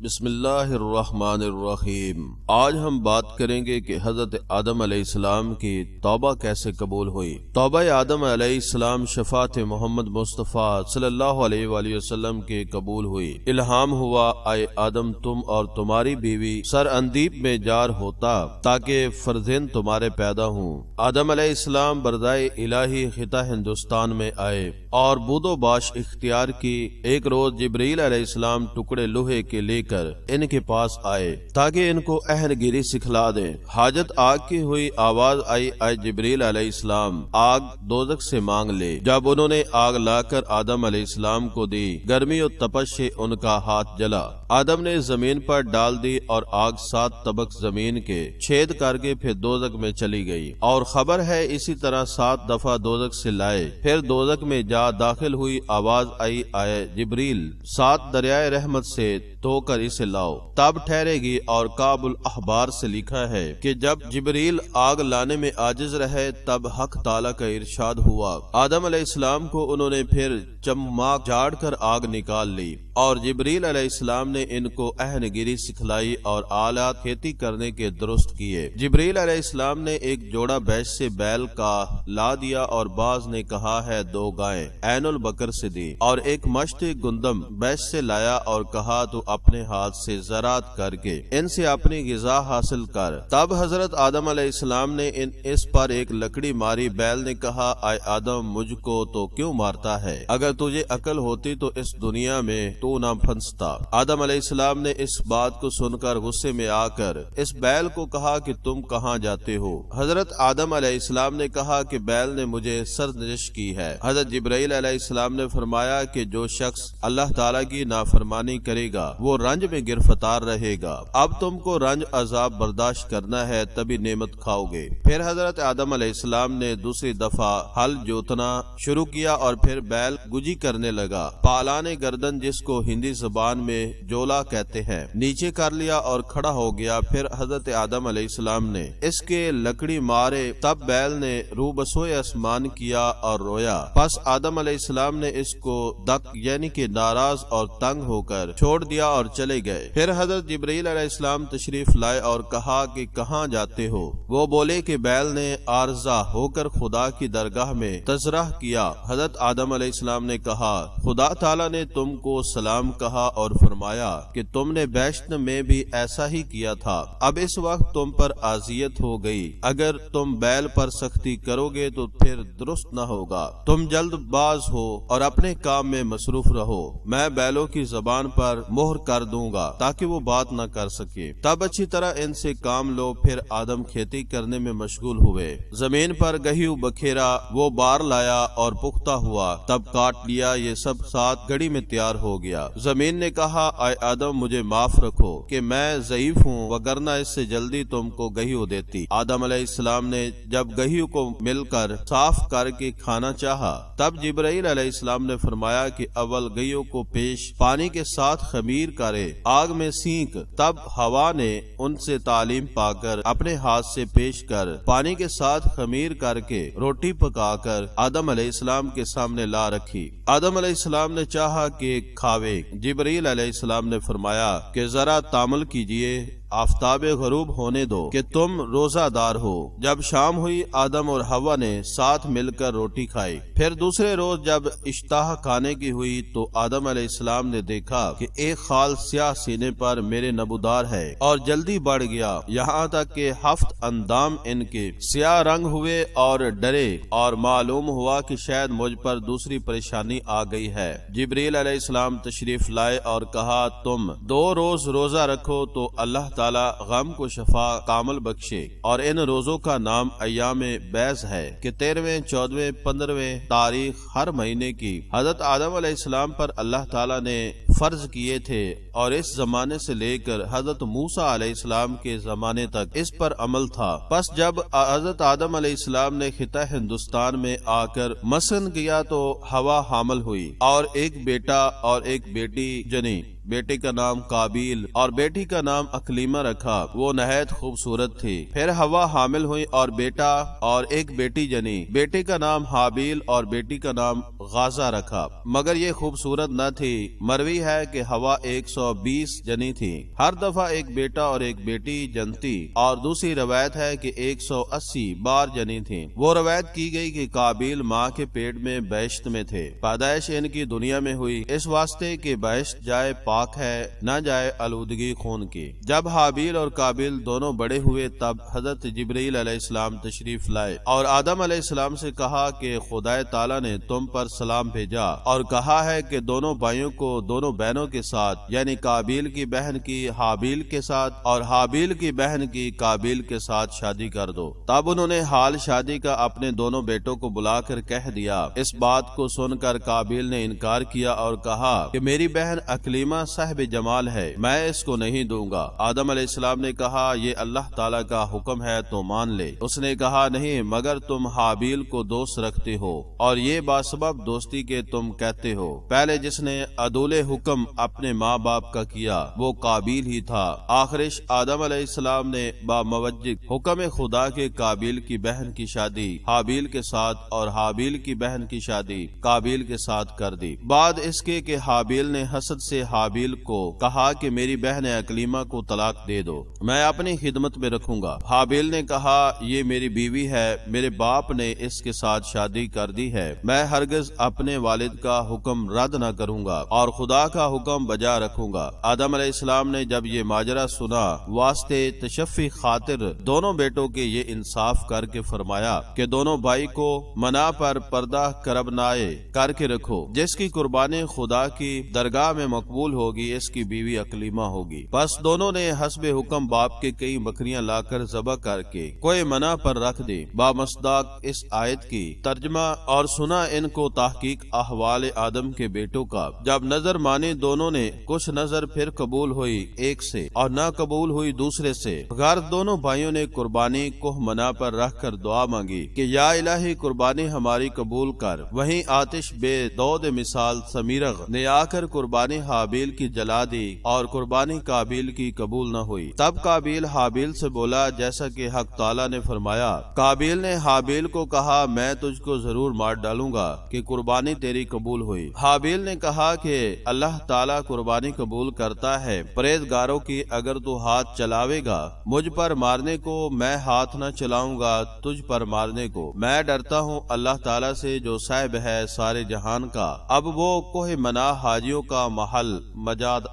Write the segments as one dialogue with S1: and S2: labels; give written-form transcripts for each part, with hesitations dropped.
S1: بسم اللہ الرحمن الرحیم۔ آج ہم بات کریں گے کہ حضرت آدم علیہ السلام کی توبہ کیسے قبول ہوئی۔ توبہ آدم علیہ السلام شفاعت محمد مصطفیٰ صلی اللہ علیہ وآلہ وسلم کے قبول ہوئی۔ الہام ہوا، اے آدم تم اور تمہاری بیوی سر اندیب میں جار ہوتا تاکہ فرزند تمہارے پیدا ہوں۔ آدم علیہ السلام بردائے الہی خطہ ہندوستان میں آئے اور بود و باش اختیار کی۔ ایک روز جبرائیل علیہ السلام ٹکڑے لوہے کے لے کر ان کے پاس آئے تاکہ ان کو اہن گیری سکھلا دیں۔ حاجت آگ کی ہوئی، آواز آئی، اے جبرائیل علیہ السلام آگ دوزخ سے مانگ لے۔ جب انہوں نے آگ لا کر آدم علیہ السلام کو دی، گرمی و تپش سے ان کا ہاتھ جلا۔ آدم نے زمین پر ڈال دی اور آگ 7 طبق زمین کے چھید کر کے پھر دوزخ میں چلی گئی، اور خبر ہے اسی طرح 7 دفعہ دوزخ سے لائے، پھر دوزخ میں جا داخل ہوئی۔ آواز آئی، اے جبرائیل 7 دریائے رحمت سے دھو کر اسے لاؤ، تب ٹھہرے گی۔ اور کعب الاحبار سے لکھا ہے کہ جب جبرائیل آگ لانے میں عاجز رہے تب حق تعالی کا ارشاد ہوا۔ آدم علیہ السلام کو انہوں نے پھر چماک جھاڑ کر آگ نکال لی، اور جبرائیل علیہ السلام نے ان کو اہن گیری سکھلائی اور آلات کھیتی کرنے کے درست کیے۔ جبرائیل علیہ السلام نے ایک جوڑا بیش سے بیل کا لا دیا، اور بعض نے کہا ہے 2 گائیں عین البقر سے دی، اور ایک مشت گندم بیش سے لایا اور کہا تو اپنے ہاتھ سے زراعت کر کے ان سے اپنی غذا حاصل کر۔ تب حضرت آدم علیہ السلام نے اس پر ایک لکڑی ماری۔ بیل نے کہا، اے آدم مجھ کو تو کیوں مارتا ہے؟ اگر تجھے عقل ہوتی تو اس دنیا میں تو نہ پھنستا۔ آدم علیہ السلام نے اس بات کو سن کر غصے میں آ کر اس بیل کو کہا کہ تم کہاں جاتے ہو؟ حضرت آدم علیہ السلام نے کہا کہ بیل نے مجھے سرزنش کی ہے۔ حضرت جبرائیل علیہ السلام نے فرمایا کہ جو شخص اللہ تعالیٰ کی نافرمانی کرے گا وہ رنج میں گرفتار رہے گا۔ اب تم کو رنج عذاب برداشت کرنا ہے تبھی نعمت کھاؤ گے۔ پھر حضرت آدم علیہ السلام نے دوسری دفعہ ہل جوتنا شروع کیا، اور پھر بیل گجی کرنے لگا۔ پالان گردن، جس کو ہندی زبان میں جولا کہتے ہیں، نیچے کر لیا اور کھڑا ہو گیا۔ پھر حضرت آدم علیہ السلام نے اس کے لکڑی مارے، تب بیل نے رو بسوئے آسمان کیا اور رویا۔ پس آدم علیہ السلام نے اس کو دک یعنی کہ ناراض اور تنگ ہو کر چھوڑ دیا اور چلے گئے۔ پھر حضرت جبرائیل علیہ السلام تشریف لائے اور کہا کہ کہاں جاتے ہو؟ وہ بولے کہ بیل نے عارضہ ہو کر خدا کی درگاہ میں تذرح کیا۔ حضرت آدم علیہ السلام نے کہا، خدا تعالیٰ نے تم کو سلام کہا اور فرمایا کہ تم نے بیشت میں بھی ایسا ہی کیا تھا۔ اب اس وقت تم پر اذیت ہو گئی، اگر تم بیل پر سختی کرو گے تو پھر درست نہ ہوگا۔ تم جلد باز ہو اور اپنے کام میں مصروف رہو، میں بیلوں کی زبان پر مہر کر دوں گا تاکہ وہ بات نہ کر سکے۔ تب اچھی طرح ان سے کام لو۔ پھر آدم کھیتی کرنے میں مشغول ہوئے، زمین پر گہیوں بکھیرا، وہ بار لایا اور پختہ ہوا، تب کاٹ لیا۔ یہ سب 7 گھڑی میں تیار ہو گیا۔ زمین نے کہا، اے آدم مجھے معاف رکھو کہ میں ضعیف ہوں، وگرنہ اس سے جلدی تم کو گہیوں دیتی۔ آدم علیہ السلام نے جب گہیوں کو مل کر صاف کر کے کھانا چاہا، تب جبرائیل علیہ السلام نے فرمایا کہ اول گہیوں کو پیش پانی کے ساتھ خمیر کرے، آگ میں سینک۔ تب ہوا نے ان سے تعلیم پا کر اپنے ہاتھ سے پیش کر پانی کے ساتھ خمیر کر کے روٹی پکا کر آدم علیہ السلام کے سامنے لا رکھی۔ آدم علیہ السلام نے چاہا کہ کھاوے۔ جبرائیل علیہ السلام نے فرمایا کہ ذرا تامل کیجئے، آفتاب غروب ہونے دو کہ تم روزہ دار ہو۔ جب شام ہوئی، آدم اور حوا نے ساتھ مل کر روٹی کھائی۔ پھر دوسرے روز جب اشتہا کھانے کی ہوئی تو آدم علیہ السلام نے دیکھا کہ ایک خال سیاہ سینے پر میرے نبودار ہے، اور جلدی بڑھ گیا، یہاں تک کہ 7 اندام ان کے سیاہ رنگ ہوئے اور ڈرے، اور معلوم ہوا کہ شاید مجھ پر دوسری پریشانی آ گئی ہے۔ جبرائیل علیہ السلام تشریف لائے اور کہا، تم 2 روز روزہ رکھو تو اللہ تعالی غم کو شفا کامل بخشے۔ اور ان روزوں کا نام ایام بیض ہے کہ 13ویں، 14ویں، 15ویں تاریخ ہر مہینے کی حضرت آدم علیہ السلام پر اللہ تعالیٰ نے فرض کیے تھے، اور اس زمانے سے لے کر حضرت موسیٰ علیہ السلام کے زمانے تک اس پر عمل تھا۔ پس جب حضرت آدم علیہ السلام نے خطہ ہندوستان میں آ کر مسکن کیا تو حوا حامل ہوئی، اور ایک بیٹا اور ایک بیٹی جنی۔ بیٹے کا نام قابیل اور بیٹی کا نام اکلیمہ رکھا، وہ نہایت خوبصورت تھی۔ پھر حوا حامل ہوئی اور بیٹا اور ایک بیٹی جنی، بیٹے کا نام حابیل اور بیٹی کا نام غازہ رکھا، مگر یہ خوبصورت نہ تھی۔ مروی ہے کہ ہوا 120 جنی تھی، ہر دفعہ ایک بیٹا اور ایک بیٹی جنتی، اور دوسری روایت ہے کہ 180 بار جنی تھی۔ وہ روایت کی گئی کہ قابیل ماں کے پیٹ میں بہشت میں تھے، پیدائش ان کی دنیا میں ہوئی اس واسطے کہ بہشت جائے پاک ہے، نہ جائے آلودگی خون کی۔ جب حابیل اور قابیل دونوں بڑے ہوئے تب حضرت جبرائیل علیہ السلام تشریف لائے اور آدم علیہ السلام سے کہا کہ خدا تعالیٰ نے تم پر سلام بھیجا اور کہا ہے کہ دونوں بھائیوں کو دونوں بہنوں کے ساتھ، یعنی قابیل کی بہن کی حابیل کے ساتھ اور حابیل کی بہن کی قابیل کے ساتھ شادی کر دو۔ تب انہوں نے حال شادی کا اپنے دونوں بیٹوں کو بلا کر کہہ دیا۔ اس بات کو سن کر قابیل نے انکار کیا اور کہا کہ میری بہن اکلیمہ صاحب جمال ہے، میں اس کو نہیں دوں گا۔ آدم علیہ السلام نے کہا یہ اللہ تعالیٰ کا حکم ہے تو مان لے۔ اس نے کہا نہیں، مگر تم حابیل کو دوست رکھتے ہو اور یہ باسبب دوستی کے تم کہتے ہو۔ پہلے جس نے عدول حکم اپنے ماں باپ کا کیا وہ قابیل ہی تھا۔ آخرش آدم علیہ السلام نے باموجہ حکم خدا کے قابیل کی بہن کی شادی حابیل کے ساتھ اور حابیل کی بہن کی شادی قابیل کے ساتھ کر دی۔ بعد اس کے کہ حابیل نے حسد سے حابیل کو کہا کہ میری بہن اکلیمہ کو طلاق دے دو، میں اپنی خدمت میں رکھوں گا۔ حابیل نے کہا یہ میری بیوی ہے، میرے باپ نے اس کے ساتھ شادی کر دی ہے، میں ہرگز اپنے والد کا حکم رد نہ کروں گا اور خدا کا حکم بجا رکھوں گا۔ آدم علیہ السلام نے جب یہ ماجرا سنا واسطے تشفی خاطر دونوں بیٹوں کے یہ انصاف کر کے فرمایا کہ دونوں بھائی کو منا پر پردہ کربنائے کر کے رکھو، جس کی قربانی خدا کی درگاہ میں مقبول ہوگی اس کی بیوی اکلیمہ ہوگی۔ بس دونوں نے حسب حکم باپ کے کئی بکریاں لا کر ذبح کر کے کوئی منع پر رکھ دی۔ بامصداق اس آیت کی ترجمہ اور سنا ان کو تحقیق احوال آدم کے بیٹوں کا۔ جب نظر مانی دونوں نے، کچھ نظر پھر قبول ہوئی ایک سے اور نہ قبول ہوئی دوسرے سے، غرض دونوں بھائیوں نے قربانی کوہ منا پر رکھ کر دعا مانگی کہ یا الہی قربانی ہماری قبول کر۔ وہیں آتش بے دود مثال سمیرغ نے آ کر قربانی حابیل کی جلا دی اور قربانی قابیل کی قبول نہ ہوئی۔ تب قابیل حابیل سے بولا جیسا کہ حق تعالیٰ نے فرمایا۔ قابیل نے حابیل کو کہا میں تجھ کو ضرور مار ڈالوں گا کہ قربانی تیری قبول ہوئی۔ حابیل نے کہا کہ اللہ تعالیٰ قربانی قبول کرتا ہے، پرہیزگاروں کی اگر تو ہاتھ چلاوے گا مجھ پر مارنے کو، میں ہاتھ نہ چلاؤں گا تجھ پر مارنے کو۔ میں ڈرتا ہوں اللہ تعالیٰ سے جو صاحب ہے سارے جہان کا۔ اب وہ کوہ منا حاجیوں کا محل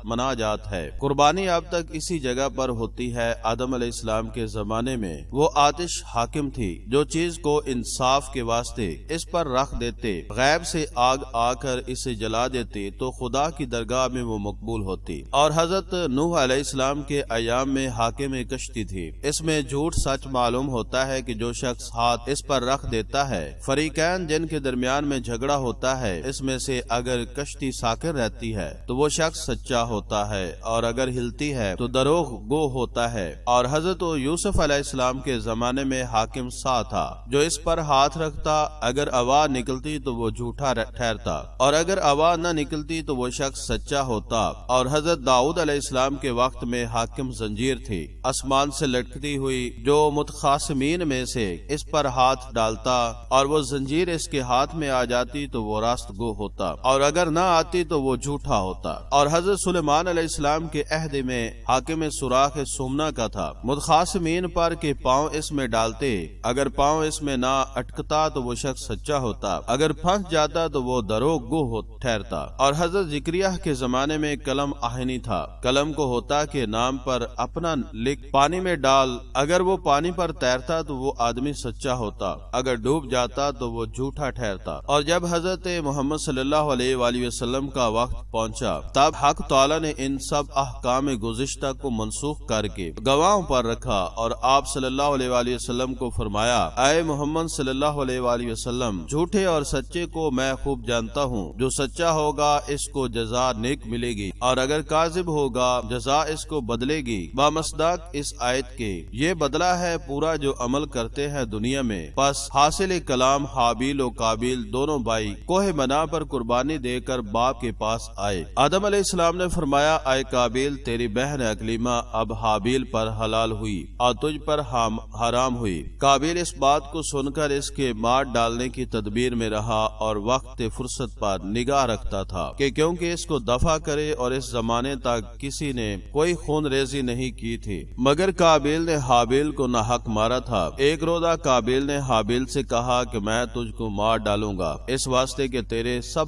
S1: مناجات ہے۔ قربانی اب تک اسی جگہ پر ہوتی ہے۔ آدم علیہ السلام کے زمانے میں وہ آتش حاکم تھی جو چیز کو انصاف کے واسطے اس پر رکھ دیتے، غیب سے آگ آ کر اسے جلا دیتے تو خدا کی درگاہ میں وہ مقبول ہوتی۔ اور حضرت نوح علیہ السلام کے ایام میں حاکم کشتی تھی۔ اس میں جھوٹ سچ معلوم ہوتا ہے کہ جو شخص ہاتھ اس پر رکھ دیتا ہے، فریقین جن کے درمیان میں جھگڑا ہوتا ہے، اس میں سے اگر کشتی ساکن رہتی ہے تو وہ شخص سچا ہوتا ہے اور اگر ہلتی ہے تو دروغ گو ہوتا ہے۔ اور حضرت یوسف علیہ السلام کے زمانے میں حاکم سا تھا جو اس پر ہاتھ رکھتا، اگر آواز نکلتی تو وہ جھوٹا ٹھہرتا اور اگر آواز نہ نکلتی تو وہ شخص سچا ہوتا۔ اور حضرت داؤد علیہ السلام کے وقت میں حاکم زنجیر تھی آسمان سے لٹکتی ہوئی، جو متخاصمین میں سے اس پر ہاتھ ڈالتا اور وہ زنجیر اس کے ہاتھ میں آ جاتی تو وہ راست گو ہوتا اور اگر نہ آتی تو وہ جھوٹا ہوتا۔ اور حضرت سلیمان علیہ السلام کے عہد میں حاکم سوراخ سومنا کا تھا، متخاصمین پر کے پاؤں اس میں ڈالتے، اگر پاؤں اس میں نہ اٹکتا تو وہ شخص سچا ہوتا، اگر پھنس جاتا تو وہ دروغ گو ٹھہرتا۔ اور حضرت زکریا کے زمانے میں قلم آہنی تھا، قلم کو ہوتا کہ نام پر اپنا لکھ پانی میں ڈال، اگر وہ پانی پر تیرتا تو وہ آدمی سچا ہوتا، اگر ڈوب جاتا تو وہ جھوٹا ٹھہرتا۔ اور جب حضرت محمد صلی اللہ علیہ وآلہ وسلم کا وقت پہنچا تب حق تعالیٰ نے ان سب احکام گزشتہ کو منسوخ کر کے گواہوں پر رکھا اور آپ صلی اللہ علیہ وآلہ وسلم کو فرمایا اے محمد صلی اللہ علیہ وآلہ وسلم، جھوٹے اور سچے کو میں خوب جانتا ہوں، جو سچا ہوگا اس کو جزا نیک ملے گی اور اگر کاذب ہوگا جزا اس کو بدلے گی۔ بامصداق اس آیت کے یہ بدلہ ہے پورا جو عمل کرتے ہیں دنیا میں۔ پس حاصل کلام حابیل و قابیل دونوں بھائی کوہ منا پر قربانی دے کر باپ کے پاس آئے۔ آدم علیہ السلام نے فرمایا اے قابیل، تیری بہن اکلیمہ اب حابیل پر حلال ہوئی اور تجھ پر حرام ہوئی۔ قابیل اس بات کو سن کر اس کے مار ڈالنے کی تدبیر میں رہا اور وقت فرصت پر نگاہ رکھتا تھا کہ کیونکہ اس اس کو دفع کرے، اور اس زمانے تک کسی نے کوئی خون ریزی نہیں کی تھی مگر قابیل نے حابیل کو ناحق مارا تھا۔ ایک روزہ قابیل نے حابیل سے کہا کہ میں تجھ کو مار ڈالوں گا، اس واسطے کہ تیرے سب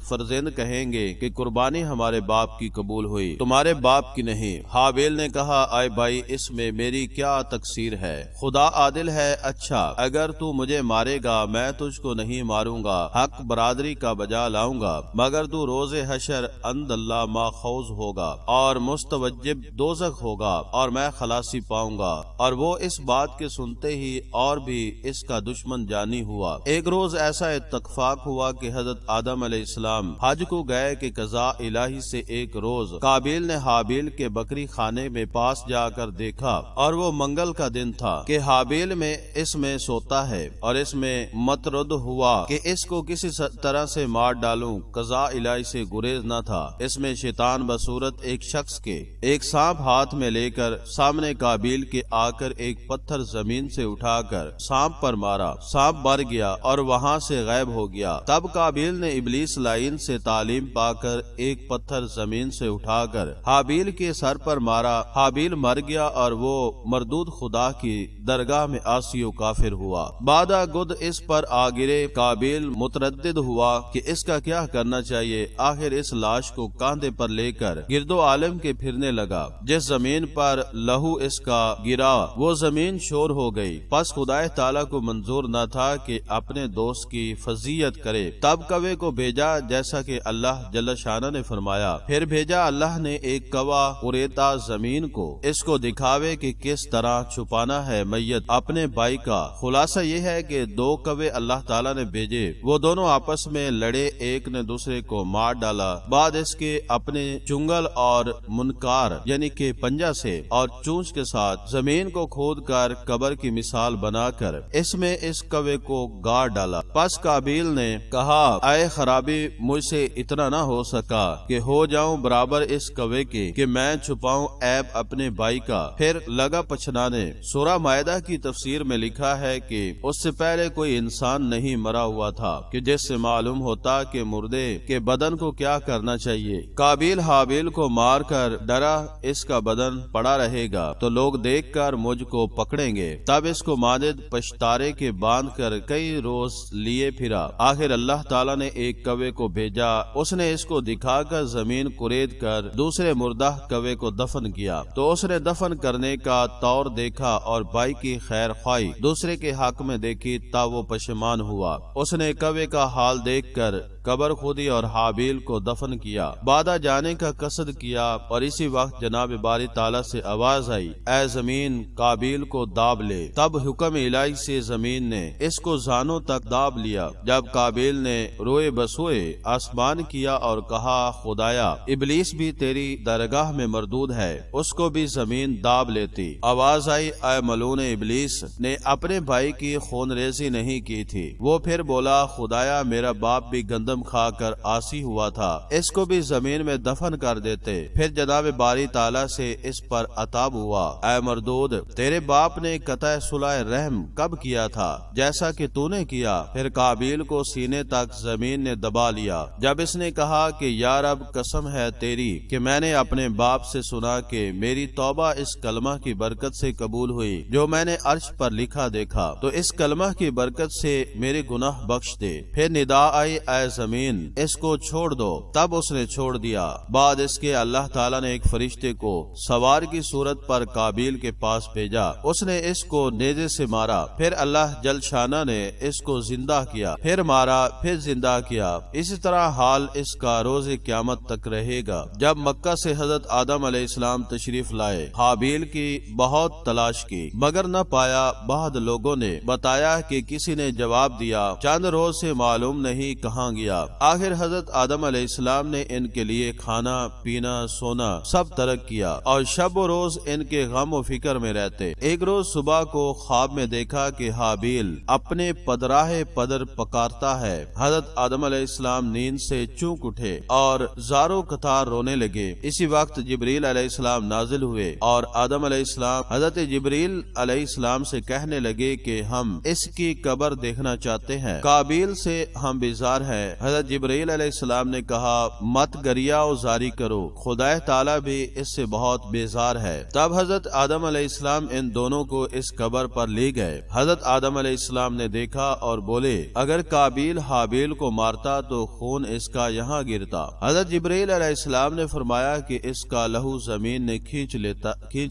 S1: فرزند کہیں گے کہ قربانی ہمارے باپ کی قبول ہوئی، تمہارے باپ کی نہیں۔ حابیل نے کہا اے بھائی، اس میں میری کیا تقصیر ہے؟ خدا عادل ہے۔ اچھا، اگر تو مجھے مارے گا میں تجھ کو نہیں ماروں گا، حق برادری کا بجا لاؤں گا، مگر تو روز حشر عند اللہ ماخوذ ہوگا اور مستوجب دوزخ ہوگا، اور میں خلاصی پاؤں گا۔ اور وہ اس بات کے سنتے ہی اور بھی اس کا دشمن جانی ہوا۔ ایک روز ایسا اتفاق ہوا کہ حضرت آدم علیہ السلام حج کو گئے کہ قضاء الہی سے ایک روز قابیل نے حابیل کے بکری خانے میں پاس جا کر دیکھا، اور وہ منگل کا دن تھا کہ حابیل میں اس میں سوتا ہے، اور اس میں مترد ہوا کہ اس کو کسی طرح سے مار ڈالوں۔ قضاء الہی سے گریز نہ تھا۔ اس میں شیطان بصورت ایک شخص کے ایک سانپ ہاتھ میں لے کر سامنے قابیل کے آ کر ایک پتھر زمین سے اٹھا کر سانپ پر مارا، سانپ مر گیا اور وہاں سے غائب ہو گیا۔ تب قابیل نے ابلیس لعین سے تعلیم پا کر ایک پتھر زمین سے اٹھا کر حابیل کے سر پر مارا، حابیل مر گیا اور وہ مردود خدا کی درگاہ میں عاصی و کافر ہوا۔ بعدہ گد اس پر آ گرے، قابیل متردد ہوا کہ اس کا کیا کرنا چاہیے۔ آخر اس لاش کو کاندھے پر لے کر گرد و عالم کے پھرنے لگا۔ جس زمین پر لہو اس کا گرا وہ زمین شور ہو گئی۔ پس خدا تعالیٰ کو منظور نہ تھا کہ اپنے دوست کی فضیحت کرے، تب کوے کو بھیجا جیسا کہ اللہ جل شانہ نے فرمایا۔ پھر بھیجا اللہ نے ایک کوا قریتا زمین کو، اس کو دکھاوے کہ کس طرح چھپانا ہے میت اپنے بھائی کا۔ خلاصہ یہ ہے کہ دو کوے اللہ تعالیٰ نے بھیجے، وہ دونوں آپس میں لڑے، ایک نے دوسرے کو مار ڈالا۔ بعد اس کے اپنے چنگل اور منکار یعنی کہ پنجہ سے اور چونچ کے ساتھ زمین کو کھود کر قبر کی مثال بنا کر اس میں اس کوے کو گاڑ ڈالا۔ پس قابیل نے کہا اے خرابی، مجھ سے اتنا نہ ہو سکا کہ ہو جاؤں برابر اس کوے کے کہ میں چھپاؤں عیب اپنے بھائی کا۔ پھر لگا پچھنانے۔ سورہ مائدہ کی تفسیر میں لکھا ہے کہ اس سے پہلے کوئی انسان نہیں مرا ہوا تھا کہ جس سے معلوم ہوتا کہ مردے کے بدن کو کیا کرنا چاہیے۔ قابیل حابیل کو مار کر ڈرا اس کا بدن پڑا رہے گا تو لوگ دیکھ کر مجھ کو پکڑیں گے، تب اس کو مانند پشتارے کے باندھ کر کئی روز لیے پھرا۔ آخر اللہ تعالیٰ نے ایک کوے کو بھیجا، اس نے اس کو دکھا کر زمین کرید کر دوسرے مردہ کوے کو دفن کیا۔ تو اس نے دفن کرنے کا طور دیکھا اور بھائی کی خیر خواہی دوسرے کے حق میں دیکھی، تا وہ پشیمان ہوا۔ اس نے کوے کا حال دیکھ کر قبر کھودی اور حابیل کو دفن کیا، بعدہ جانے کا قصد کیا، اور اسی وقت جناب باری تعالیٰ سے آواز آئی اے زمین قابیل کو داب لے۔ تب حکم الہی سے زمین نے اس کو زانوں تک داب لیا۔ جب قابیل نے روئے بسوئے آسمان کیا اور کہا خدایا ابلیس بھی تیری درگاہ میں مردود ہے، اس کو بھی زمین داب لیتی۔ آواز آئی اے ملعون ابلیس نے اپنے بھائی کی خون ریزی نہیں کی تھی۔ وہ پھر بولا خدایا میرا باپ بھی گندم کھا کر عاصی ہوا تھا، اس کو بھی زمین میں دفن کر دیتے۔ پھر جناب باری تعالیٰ سے اس پر عتاب ہوا اے مردود، تیرے باپ نے قطع صلح رحم کب کیا تھا جیسا کہ تو نے کیا؟ پھر قابیل کو سینے تک زمین نے دبا لیا۔ جب اس نے کہا کہ یا رب قسم ہے تیری کہ میں نے اپنے باپ سے سنا کہ میری توبہ اس کلمہ کی برکت سے قبول ہوئی جو میں نے عرش پر لکھا دیکھا، تو اس کلمہ کی برکت سے میرے گناہ بخش دے۔ پھر ندا آئی اے زمین اس کو چھوڑ دو، تب اس نے چھوڑ دیا۔ بعد اس کے اللہ تعالیٰ نے ایک فرشتے کو سوار کی صورت پر قابیل کے پاس بھیجا، اس نے اس کو نیزے سے مارا۔ پھر اللہ جل شانہ نے اس کو زندہ کیا، پھر مارا، پھر زندہ کیا۔ اسی طرح حال اس کا روز قیامت تک رہے گا۔ جب مکہ سے حضرت آدم علیہ السلام تشریف لائے، حابیل کی بہت تلاش کی مگر نہ پایا۔ بعد لوگوں نے بتایا کہ کسی نے جواب دیا چند روز سے معلوم نہیں کہاں گیا۔ آخر حضرت آدم علیہ السلام نے ان کے لیے کھانا پینا سونا سب ترک کیا اور شب و روز ان کے غم و فکر میں رہتے۔ ایک روز صبح کو خواب میں دیکھا کہ حابیل اپنے پدراہ پدر پکارتا ہے۔ حضرت آدم علیہ السلام نیند سے چونک اٹھے اور زاروں قطار رونے لگے۔ اسی وقت جبریل علیہ السلام نازل ہوئے اور آدم علیہ السلام حضرت جبریل علیہ السلام سے کہنے لگے کہ ہم اس کی قبر دیکھنا چاہتے ہیں۔ قابیل سے ہم بیزار ہیں، حضرت جبرائیل علیہ السلام نے کہا مت گریا و زاری کرو، خدا تعالیٰ بھی اس سے بہت بیزار ہے۔ تب حضرت آدم علیہ السلام ان دونوں کو اس قبر پر لے گئے۔ حضرت آدم علیہ السلام نے دیکھا اور بولے اگر قابیل حابیل کو مارتا تو خون اس کا یہاں گرتا۔ حضرت جبرائیل علیہ السلام نے فرمایا کہ اس کا لہو زمین نے کھینچ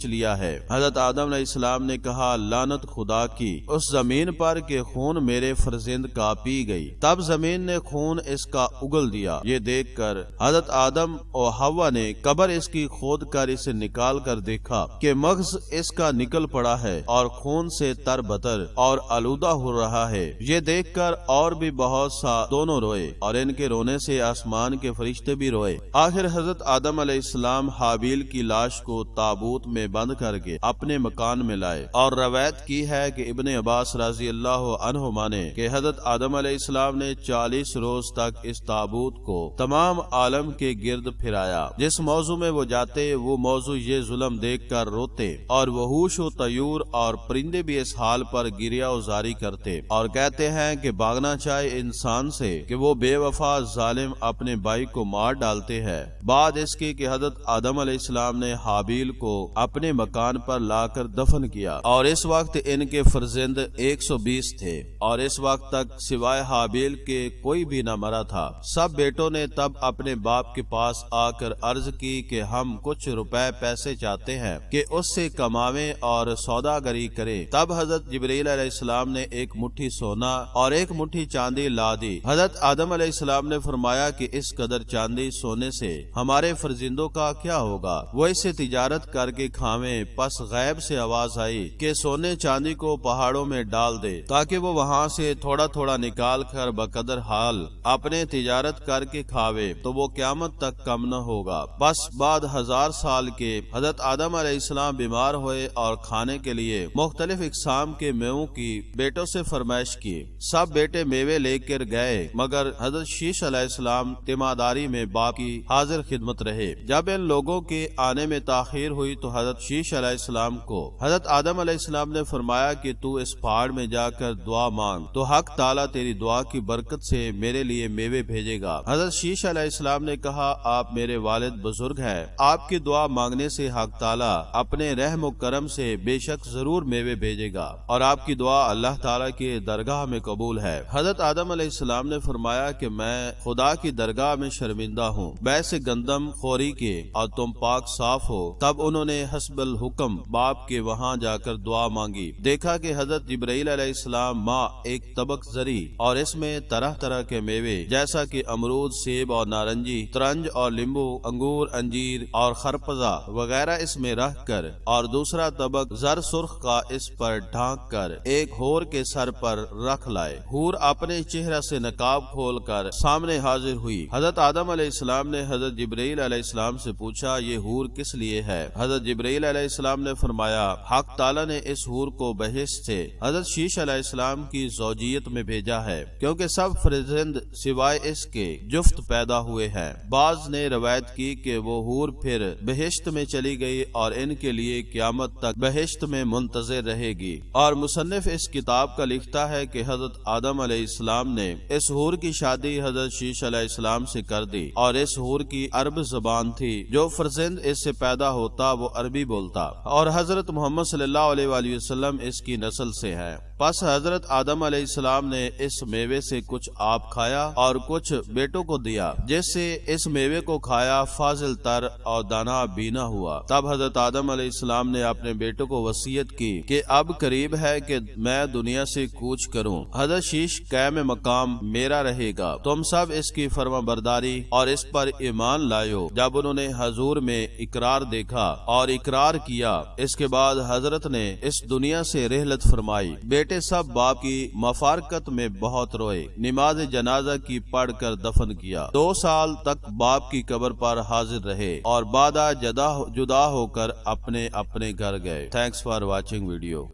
S1: لیا ہے۔ حضرت آدم علیہ السلام نے کہا لعنت خدا کی اس زمین پر کہ خون میرے فرزند کا پی گئی۔ تب زمین نے خون اس کا اگل دیا۔ یہ دیکھ کر حضرت آدم اور حوا نے قبر اس کی کھود کر اسے نکال کر دیکھا کہ مغز اس کا نکل پڑا ہے اور خون سے تر بتر اور آلودہ ہو رہا ہے۔ یہ دیکھ کر اور بھی بہت سا دونوں روئے اور ان کے رونے سے آسمان کے فرشتے بھی روئے۔ آخر حضرت آدم علیہ السلام حابیل کی لاش کو تابوت میں بند کر کے اپنے مکان میں لائے، اور روایت کی ہے کہ ابن عباس رضی اللہ عنہما نے کہ حضرت آدم علیہ السلام نے 40 روز تک اس تابوت کو تمام عالم کے گرد پھرایا۔ جس موضوع میں وہ جاتے وہ موضوع یہ ظلم دیکھ کر روتے، اور وحوش و طیور اور پرندے بھی اس حال پر گریا و زاری کرتے اور کہتے ہیں کہ بھاگنا چاہے انسان سے کہ وہ بے وفا ظالم اپنے بھائی کو مار ڈالتے ہیں۔ بعد اس کی کہ حضرت آدم علیہ السلام نے حابیل کو اپنے مکان پر لا کر دفن کیا، اور اس وقت ان کے فرزند 120 تھے، اور اس وقت تک سوائے حابیل کے کوئی بھی نہ مرا تھا۔ سب بیٹوں نے تب اپنے باپ کے پاس آ کر عرض کی کہ ہم کچھ روپے پیسے چاہتے ہیں کہ اس سے کماویں اور سوداگری کریں۔ تب حضرت جبرائیل علیہ السلام نے ایک مٹھی سونا اور ایک مٹھی چاندی لا دی۔ حضرت آدم علیہ السلام نے فرمایا کہ اس قدر چاندی سونے سے ہمارے فرزندوں کا کیا ہوگا، وہ اس سے تجارت کر کے کھاویں۔ پس غیب سے آواز آئی کہ سونے چاندی کو پہاڑوں میں ڈال دے تاکہ وہ وہاں سے تھوڑا تھوڑا نکال کر بقدر حال اپنے تجارت کر کے کھاوے تو وہ قیامت تک کم نہ ہوگا۔ بس بعد 1000 سال کے حضرت آدم علیہ السلام بیمار ہوئے اور کھانے کے لیے مختلف اقسام کے میووں کی بیٹوں سے فرمائش کی۔ سب بیٹے میوے لے کر گئے مگر حضرت شیش علیہ السلام تیمارداری میں باپ کی حاضر خدمت رہے۔ جب ان لوگوں کے آنے میں تاخیر ہوئی تو حضرت شیش علیہ السلام کو حضرت آدم علیہ السلام نے فرمایا کہ تو اس پہاڑ میں جا کر دعا مانگ تو حق تعالیٰ تیری دعا کی برکت سے میرے لیے میوے بھیجے گا۔ حضرت شیش علیہ السلام نے کہا آپ میرے والد بزرگ ہیں، آپ کی دعا مانگنے سے حق تعالیٰ اپنے رحم و کرم سے بے شک ضرور میوے بھیجے گا، اور آپ کی دعا اللہ تعالیٰ کی درگاہ میں قبول ہے۔ حضرت آدم علیہ السلام نے فرمایا کہ میں خدا کی درگاہ میں شرمندہ ہوں بیس گندم خوری کے، اور تم پاک صاف ہو۔ تب انہوں نے حسب الحکم باپ کے وہاں جا کر دعا مانگی۔ دیکھا کہ حضرت جبرائیل علیہ السلام ماں ایک طبق زری اور اس میں طرح طرح کے میوے جیسا کہ امرود، سیب اور نارنجی، ترنج اور لیمبو، انگور، انجیر اور خرپزہ وغیرہ اس میں رکھ کر، اور دوسرا طبق زر سرخ کا اس پر ڈھانک کر ایک ہور کے سر پر رکھ لائے۔ ہور اپنے چہرہ سے نقاب کھول کر سامنے حاضر ہوئی۔ حضرت آدم علیہ السلام نے حضرت جبرائیل علیہ السلام سے پوچھا یہ ہور کس لیے ہے؟ حضرت جبرائیل علیہ السلام نے فرمایا حق تعالیٰ نے اس ہور کو بہشت سے حضرت شیش علیہ السلام کی زوجیت میں بھیجا ہے، کیونکہ سب فرزند سوائے اس کے جفت پیدا ہوئے ہیں۔ بعض نے روایت کی کہ وہ ہور پھر بہشت میں چلی گئی اور ان کے لیے قیامت تک بہشت میں منتظر رہے گی۔ اور مصنف اس کتاب کا لکھتا ہے کہ حضرت آدم علیہ السلام نے اس ہور کی شادی حضرت شیش علیہ السلام سے کر دی، اور اس ہور کی عرب زبان تھی، جو فرزند اس سے پیدا ہوتا وہ عربی بولتا، اور حضرت محمد صلی اللہ علیہ وآلہ وسلم اس کی نسل سے ہے۔ پس حضرت آدم علیہ السلام نے اس میوے سے کچھ آپ کھایا اور کچھ بیٹوں کو دیا، جس سے اس میوے کو کھایا فاضل تر اور دانا بینا ہوا۔ تب حضرت آدم علیہ السلام نے اپنے بیٹوں کو وصیت کی کہ اب قریب ہے کہ میں دنیا سے کوچ کروں، حضرت شیش قائم مقام میرا رہے گا، تم سب اس کی فرما برداری اور اس پر ایمان لائیو۔ جب انہوں نے حضور میں اقرار دیکھا اور اقرار کیا، اس کے بعد حضرت نے اس دنیا سے رحلت فرمائی۔ بیٹے سب باپ کی مفارقت میں بہت روئے، نماز جنازہ کی پڑھ کر دفن کیا۔ 2 سال تک باپ کی قبر پر حاضر رہے اور بعد جدا ہو کر اپنے گھر گئے۔ Thanks for watching video.